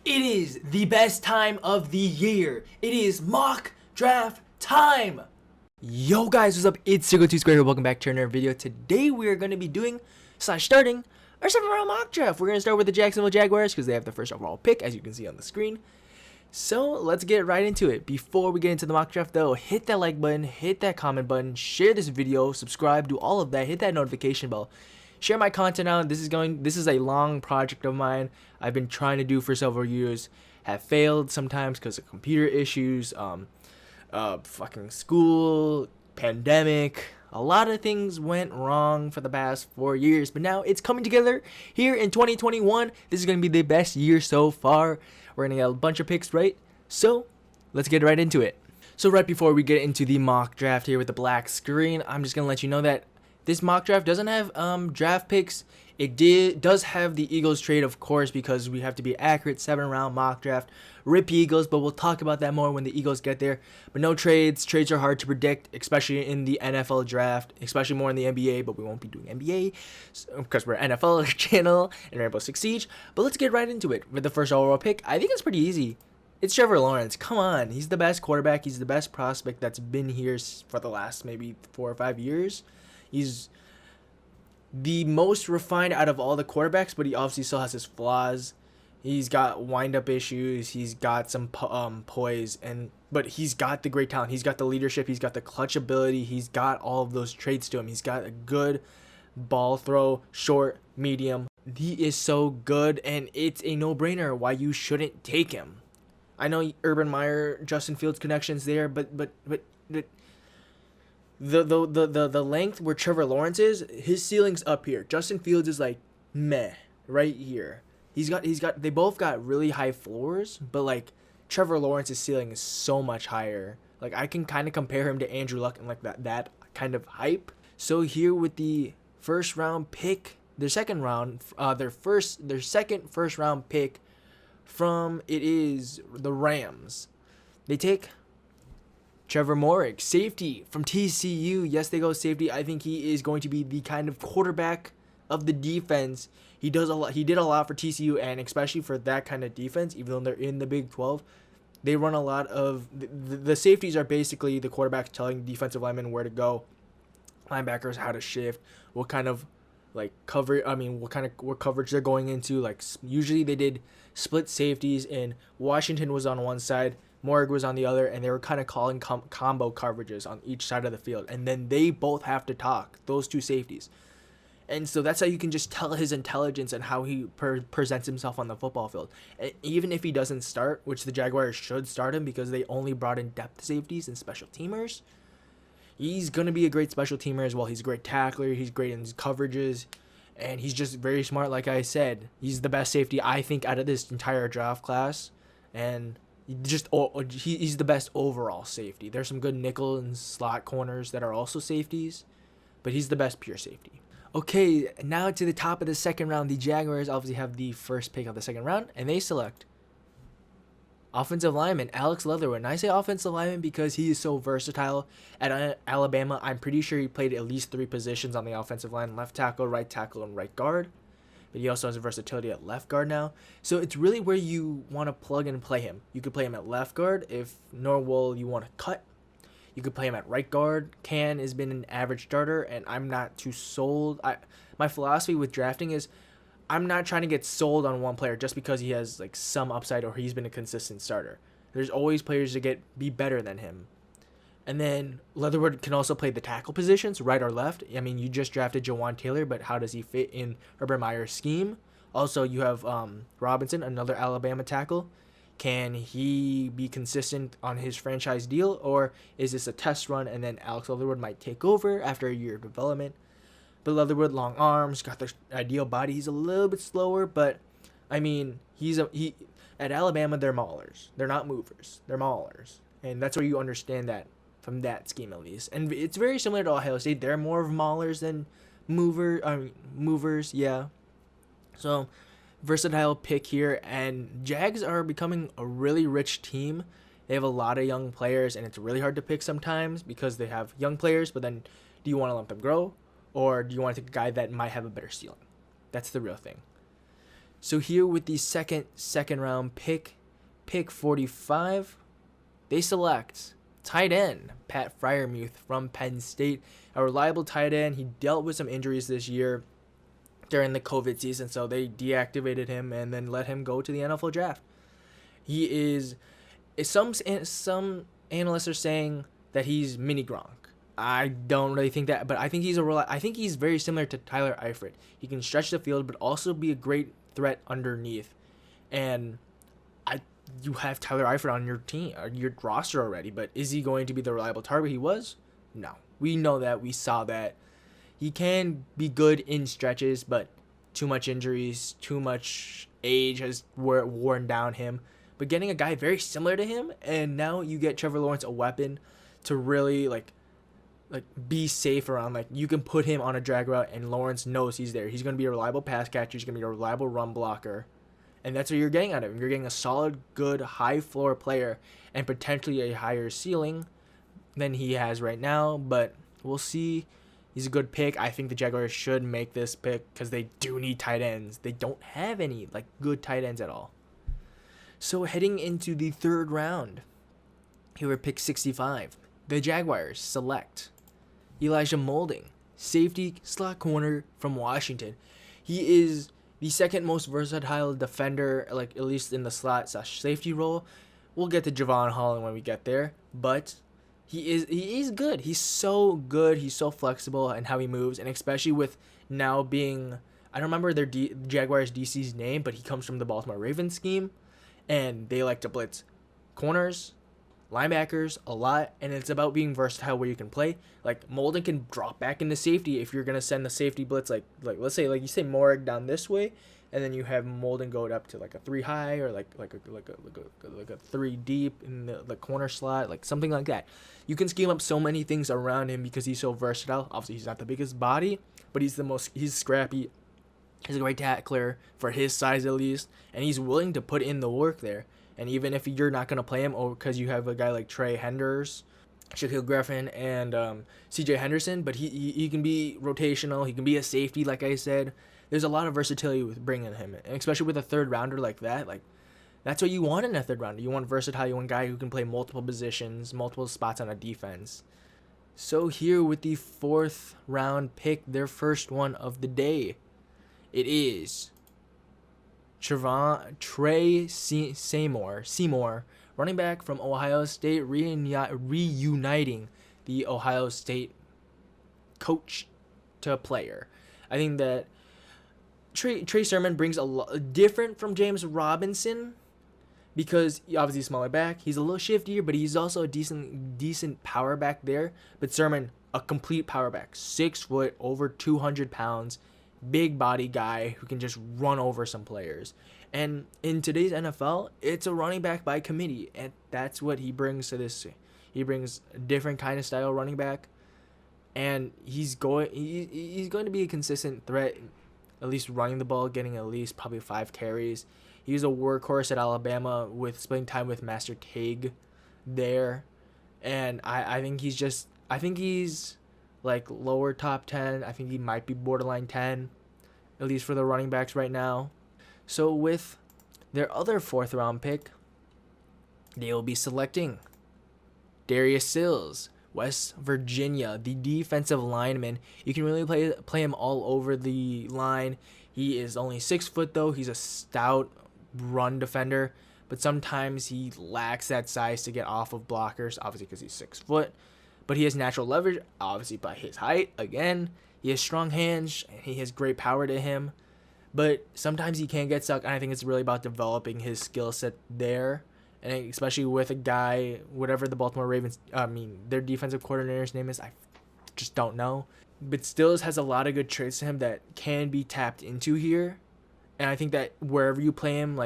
It is the best time of the year. It is mock draft time. Yo guys, what's up? It's Siggo2Square here. Welcome back to another video. Today we are going to be doing starting our 7th-round mock draft. We're going to start with the Jacksonville Jaguars because they have the first overall pick, as you can see on the screen. So let's get right into it. Before we get into the mock draft though, hit that like button, hit that comment button, share this video, subscribe, do all of that, hit that notification bell. Share my content out. This is a long project of mine. I've been trying to do for several years. Have failed sometimes because of computer issues, fucking school, pandemic. A lot of things went wrong for the past 4 years, but now it's coming together here in 2021. This is going to be the best year so far. We're going to get a bunch of picks right. So let's get right into it. So right before we get into the mock draft here with the black screen, I'm just going to let you know that this mock draft doesn't have draft picks. It does have the Eagles trade, of course, because we have to be accurate. 7th-round mock draft. Rip Eagles, but we'll talk about that more when the Eagles get there. But no trades. Trades are hard to predict, especially in the NFL draft, especially more in the NBA, but we won't be doing NBA because we're an NFL channel and Rainbow Six Siege. But let's get right into it with the first overall pick. I think it's pretty easy. It's Trevor Lawrence. Come on. He's the best quarterback. He's the best prospect that's been here for the last maybe 4 or 5 years. He's the most refined out of all the quarterbacks, but he obviously still has his flaws. He's got wind-up issues. He's got some poise, but he's got the great talent. He's got the leadership. He's got the clutch ability. He's got all of those traits to him. He's got a good ball throw, short, medium. He is so good, and it's a no-brainer why you shouldn't take him. I know Urban Meyer, Justin Fields connections there, but the length where Trevor Lawrence is, his ceiling's up here. Justin Fields is like meh right here. They both got really high floors, but like Trevor Lawrence's ceiling is so much higher. Like I can kind of compare him to Andrew Luck and like that kind of hype. So here with the first round pick, their second first round pick from it is the Rams. They take Trevor Morrig, safety from TCU. Yes, they go safety. I think he is going to be the kind of quarterback of the defense. He did a lot for TCU, and especially for that kind of defense, even though they're in the Big 12, they run a lot of the safeties are basically the quarterbacks telling defensive linemen where to go, linebackers how to shift, what kind of like what coverage they're going into. Like usually they did split safeties, and Washington was on one side, Morrig was on the other, and they were kind of calling combo coverages on each side of the field. And then they both have to talk, those two safeties. And so that's how you can just tell his intelligence and how he presents himself on the football field. And even if he doesn't start, which the Jaguars should start him because they only brought in depth safeties and special teamers, he's going to be a great special teamer as well. He's a great tackler. He's great in his coverages. And he's just very smart, like I said. He's the best safety, I think, out of this entire draft class. And he's the best overall safety. There's some good nickel and slot corners that are also safeties, but he's the best pure safety. Okay, now to the top of the second round. The Jaguars obviously have the first pick of the second round, and they select offensive lineman Alex Leatherwood. And I say offensive lineman because he is so versatile. At Alabama, I'm pretty sure he played at least 3 positions on the offensive line: left tackle, and right guard. But he also has a versatility at left guard now. So it's really where you want to plug and play him. You could play him at left guard if Norwell you want to cut. You could play him at right guard. Can has been an average starter, and I'm not too sold. My philosophy with drafting is I'm not trying to get sold on one player just because he has like some upside or he's been a consistent starter. There's always players to be better than him. And then Leatherwood can also play the tackle positions, right or left. I mean, you just drafted Jawan Taylor, but how does he fit in Urban Meyer's scheme? Also, you have Robinson, another Alabama tackle. Can he be consistent on his franchise deal, or is this a test run and then Alex Leatherwood might take over after a year of development? But Leatherwood, long arms, got the ideal body. He's a little bit slower, but I mean, at Alabama, they're maulers. They're not movers. They're maulers, and that's where you understand that from that scheme at least. And it's very similar to Ohio State. They're more of maulers than movers. Yeah. So versatile pick here, and Jags are becoming a really rich team. They have a lot of young players, and it's really hard to pick sometimes because they have young players, but then do you want to let them grow, or do you want to take a guy that might have a better ceiling? That's the real thing. So here with the second round pick 45, they select tight end Pat Friarmuth from Penn State, a reliable tight end. He dealt with some injuries this year during the COVID season, so they deactivated him and then let him go to the NFL draft. He is some analysts are saying that he's mini Gronk. I don't really think that, but I think he's very similar to Tyler Eifert. He can stretch the field, but also be a great threat underneath. And you have Tyler Eifert on your team, your roster already, but is he going to be the reliable target he was? No. We know that. We saw that. He can be good in stretches, but too much injuries, too much age has worn down him. But getting a guy very similar to him, and now you get Trevor Lawrence a weapon to really like be safe around. You can put him on a drag route, and Lawrence knows he's there. He's going to be a reliable pass catcher. He's going to be a reliable run blocker. And that's what you're getting out of him. You're getting a solid, good, high-floor player and potentially a higher ceiling than he has right now. But we'll see. He's a good pick. I think the Jaguars should make this pick because they do need tight ends. They don't have any good tight ends at all. So heading into the third round, here at pick 65, the Jaguars select Elijah Molding, safety slot corner from Washington. He is the second most versatile defender, at least in the slot / safety role. We'll get to Javon Holland when we get there, but he is good. He's so good. He's so flexible in how he moves, and especially with now being, I don't remember their Jaguars DC's name, but he comes from the Baltimore Ravens scheme, and they like to blitz corners, linebackers a lot, and it's about being versatile where you can play. Molden can drop back into safety if you're gonna send the safety blitz. Let's say you say Morrig down this way, and then you have Molden go up to a 3 high or a 3 deep in the corner slot, something like that. You can scheme up so many things around him because he's so versatile. Obviously, he's not the biggest body, but he's scrappy. He's a great tackler for his size at least, and he's willing to put in the work there. And even if you're not going to play him because you have a guy like Trey Henders, Shaquille Griffin, and CJ Henderson, but he can be rotational. He can be a safety, like I said. There's a lot of versatility with bringing him in, and especially with a third rounder like that. That's what you want in a third rounder. You want versatile. You want a guy who can play multiple positions, multiple spots on a defense. So here with the fourth round pick, their first one of the day, it is Trey Seymour, running back from Ohio State, reuniting the Ohio State coach to player. I think that Trey Sermon brings a lot different from James Robinson because obviously smaller back. He's a little shiftier, but he's also a decent power back there. But Sermon, a complete power back, 6 foot, over 200 pounds. Big body guy who can just run over some players. And in today's NFL, it's a running back by committee, and that's what he brings to this. He brings a different kind of style running back, and he's going to be a consistent threat, at least running the ball, getting at least probably 5 carries. He was a workhorse at Alabama with spending time with Master Teague there, and I think he's lower top 10. I think he might be borderline 10, at least for the running backs right now. So with their other fourth round pick, they will be selecting Darius Sills, West Virginia, the defensive lineman. You can really play him all over the line. He is only 6 foot though. He's a stout run defender, but sometimes he lacks that size to get off of blockers, obviously because he's 6 foot. But he has natural leverage, obviously by his height. Again, he has strong hands, and he has great power to him. But sometimes he can get stuck, and I think it's really about developing his skill set there. And especially with a guy, whatever the Baltimore Ravens, their defensive coordinator's name is, I just don't know. But Stills has a lot of good traits to him that can be tapped into here. And I think that wherever you play him,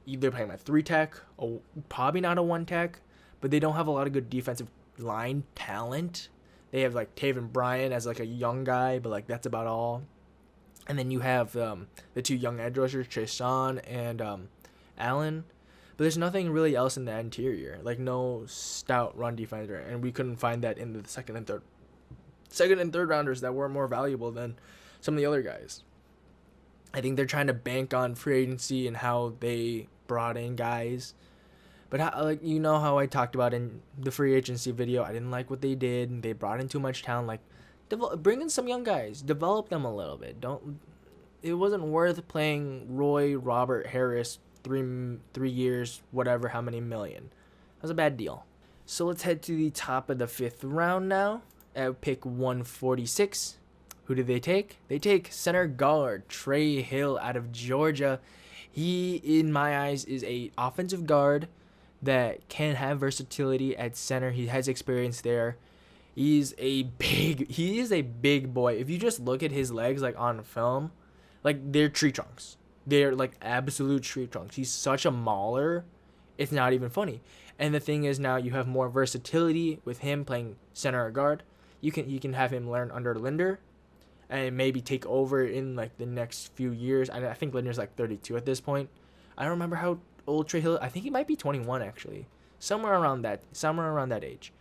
either play him at 3 tech, or probably not a 1 tech, but they don't have a lot of good defensive line talent. They have Taven Bryan as a young guy, but that's about all. And then you have the 2 young edge rushers, Treshaun and Allen. But there's nothing really else in the interior, no stout run defender, and we couldn't find that in the second and third rounders that were more valuable than some of the other guys. I think they're trying to bank on free agency and how they brought in guys. But like, you know how I talked about in the free agency video, I didn't like what they did. They brought in too much talent. Like, bring in some young guys, develop them a little bit. It wasn't worth playing Roy Robert Harris 3 years, whatever, how many million. That was a bad deal. So let's head to the top of the 5th round now. At pick 146. Who did they take? They take center guard Trey Hill out of Georgia. He, in my eyes, is a offensive guard that can have versatility at center. He has experience there. He is a big boy. If you just look at his legs like on film, like they're tree trunks. They're like absolute tree trunks. He's such a mauler. It's not even funny. And the thing is, now you have more versatility with him playing center or guard. You can have him learn under Linder and maybe take over in like the next few years. I think Linder's like 32 at this point. I don't remember how old Trey Hill. I think he might be 21 actually, somewhere around that age.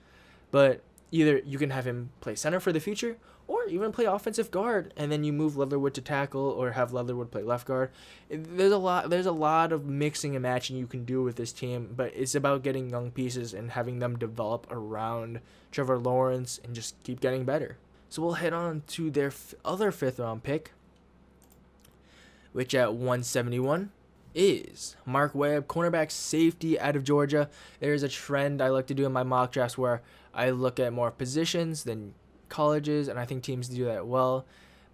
But either you can have him play center for the future, or even play offensive guard, and then you move Leatherwood to tackle, or have Leatherwood play left guard. There's a lot of mixing and matching you can do with this team, but it's about getting young pieces and having them develop around Trevor Lawrence and just keep getting better. So we'll head on to their other 5th round pick, which at 171 is Mark Webb, cornerback safety out of Georgia. There's a trend I like to do in my mock drafts where I look at more positions than colleges, and I think teams do that well.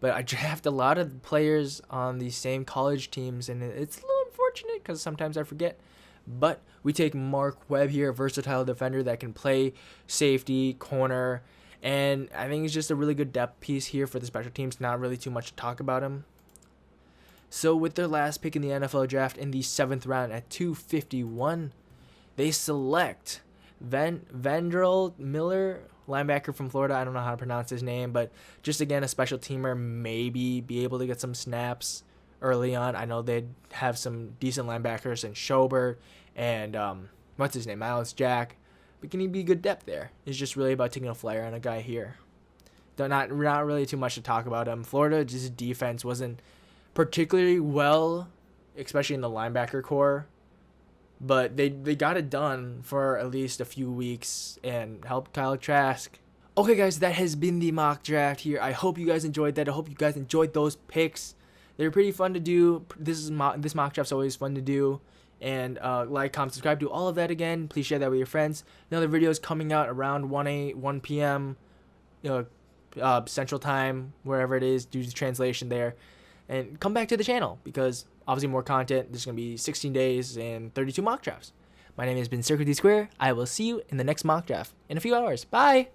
But I draft a lot of players on the same college teams, and it's a little unfortunate because sometimes I forget. But we take Mark Webb here, a versatile defender that can play safety, corner, and I think he's just a really good depth piece here for the special teams. Not really too much to talk about him. So with their last pick in the NFL draft in the 7th round at 251, they select Vandrell Miller, linebacker from Florida. I don't know how to pronounce his name, but just again a special teamer, maybe be able to get some snaps early on. I know they'd have some decent linebackers in Schobert and what's his name, Miles Jack. But can he be good depth there? It's just really about taking a flyer on a guy here. Not really too much to talk about him. Florida, just defense wasn't particularly well, especially in the linebacker core. But they got it done for at least a few weeks and helped Kyle Trask. Okay, guys, that has been the mock draft here. I hope you guys enjoyed that. I hope you guys enjoyed those picks. They're pretty fun to do. This mock draft's always fun to do. And like, comment, subscribe, do all of that again. Please share that with your friends. Another video is coming out around 1 p.m. Central Time, wherever it is. Do the translation there. And come back to the channel because obviously more content. There's going to be 16 days and 32 mock drafts. My name has been Circle D Square. I will see you in the next mock draft in a few hours. Bye!